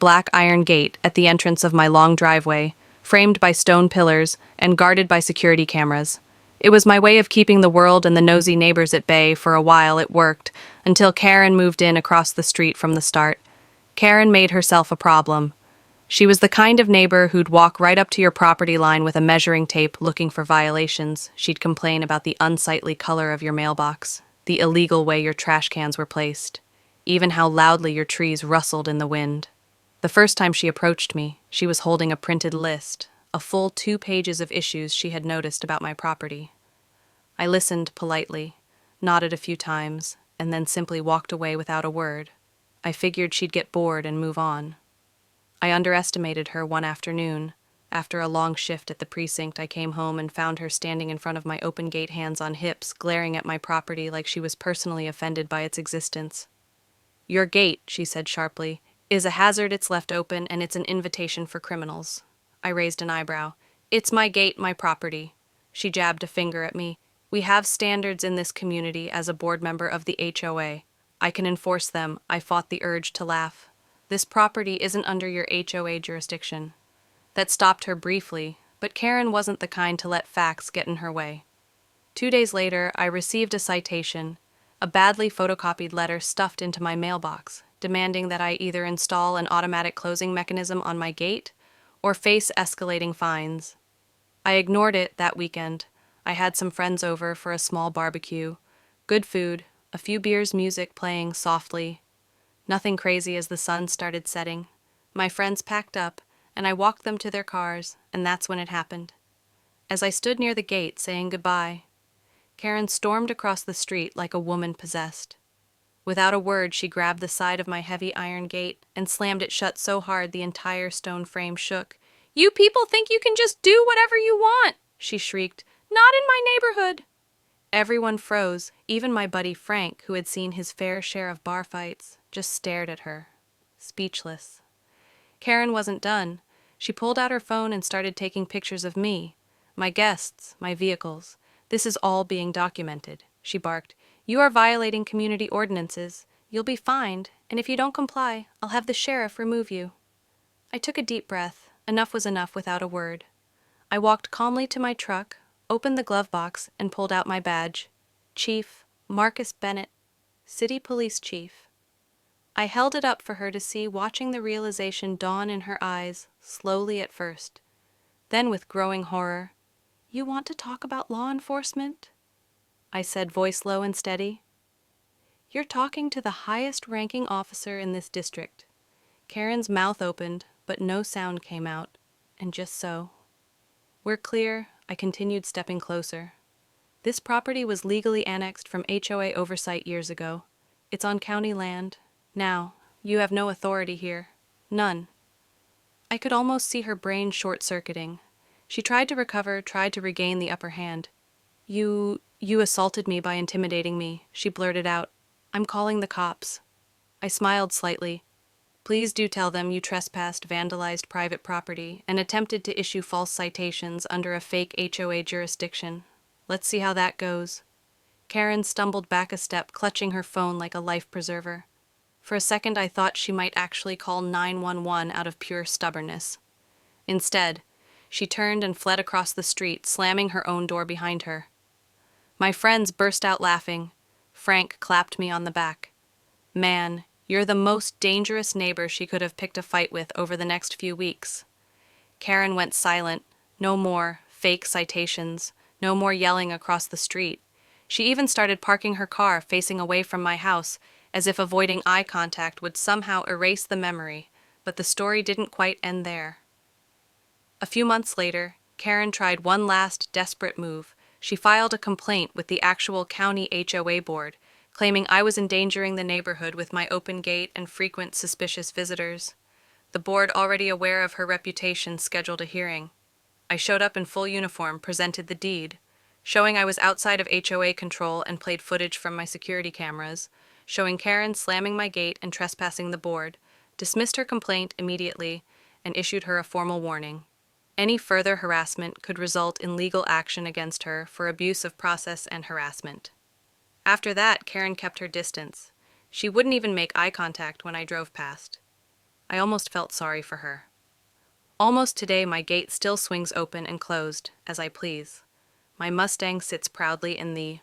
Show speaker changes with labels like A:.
A: black iron gate at the entrance of my long driveway, framed by stone pillars and guarded by security cameras. It was my way of keeping the world and the nosy neighbors at bay. For a while it worked, until Karen moved in across the street from the start. Karen made herself a problem. She was the kind of neighbor who'd walk right up to your property line with a measuring tape looking for violations. She'd complain about the unsightly color of your mailbox, the illegal way your trash cans were placed, even how loudly your trees rustled in the wind. The first time she approached me, she was holding a printed list, a full 2 pages of issues she had noticed about my property. I listened politely, nodded a few times, and then simply walked away without a word. I figured she'd get bored and move on. I underestimated her one afternoon. After a long shift at the precinct, I came home and found her standing in front of my open gate, hands on hips, glaring at my property like she was personally offended by its existence. "Your gate," she said sharply, "is a hazard. It's left open, and it's an invitation for criminals." I raised an eyebrow. "It's my gate, my property." She jabbed a finger at me. "We have standards in this community as a board member of the HOA. I can enforce them." I fought the urge to laugh. "This property isn't under your HOA jurisdiction." That stopped her briefly, but Karen wasn't the kind to let facts get in her way. 2 days later, I received a citation, a badly photocopied letter stuffed into my mailbox, demanding that I either install an automatic closing mechanism on my gate or face escalating fines. I ignored it that weekend. I had some friends over for a small barbecue. Good food, a few beers, music playing softly. Nothing crazy as the sun started setting. My friends packed up, and I walked them to their cars, and that's when it happened. As I stood near the gate saying goodbye, Karen stormed across the street like a woman possessed. Without a word, she grabbed the side of my heavy iron gate and slammed it shut so hard the entire stone frame shook. "You people think you can just do whatever you want," she shrieked. "Not in my neighborhood." Everyone froze, even my buddy Frank, who had seen his fair share of bar fights, just stared at her, speechless. Karen wasn't done. She pulled out her phone and started taking pictures of me, my guests, my vehicles. "This is all being documented," she barked. "You are violating community ordinances. You'll be fined, and if you don't comply, I'll have the sheriff remove you." I took a deep breath. Enough was enough without a word. I walked calmly to my truck, opened the glove box, and pulled out my badge. Chief Marcus Bennett, City Police Chief. I held it up for her to see, watching the realization dawn in her eyes, slowly at first. Then with growing horror, "You want to talk about law enforcement?" I said, voice low and steady. "You're talking to the highest-ranking officer in this district." Karen's mouth opened, but no sound came out, and just so. "We're clear," I continued, stepping closer. "This property was legally annexed from HOA oversight years ago. It's on county land. Now, you have no authority here. None." I could almost see her brain short-circuiting. She tried to recover, tried to regain the upper hand. You assaulted me by intimidating me," she blurted out. "I'm calling the cops." I smiled slightly. "Please do tell them you trespassed, vandalized private property, and attempted to issue false citations under a fake HOA jurisdiction. Let's see how that goes." Karen stumbled back a step, clutching her phone like a life preserver. For a second I thought she might actually call 911 out of pure stubbornness. Instead, she turned and fled across the street, slamming her own door behind her. My friends burst out laughing. Frank clapped me on the back. "Man, you're the most dangerous neighbor she could have picked a fight with over the next few weeks." Karen went silent. No more fake citations. No more yelling across the street. She even started parking her car facing away from my house, as if avoiding eye contact would somehow erase the memory, but the story didn't quite end there. A few months later, Karen tried one last desperate move. She filed a complaint with the actual county HOA board, claiming I was endangering the neighborhood with my open gate and frequent suspicious visitors. The board, already aware of her reputation, scheduled a hearing. I showed up in full uniform, presented the deed, showing I was outside of HOA control, and played footage from my security cameras, showing Karen slamming my gate and trespassing the board, dismissed her complaint immediately, and issued her a formal warning. Any further harassment could result in legal action against her for abuse of process and harassment. After that, Karen kept her distance. She wouldn't even make eye contact when I drove past. I almost felt sorry for her. Almost today, my gate still swings open and closed, as I please. My Mustang sits proudly in the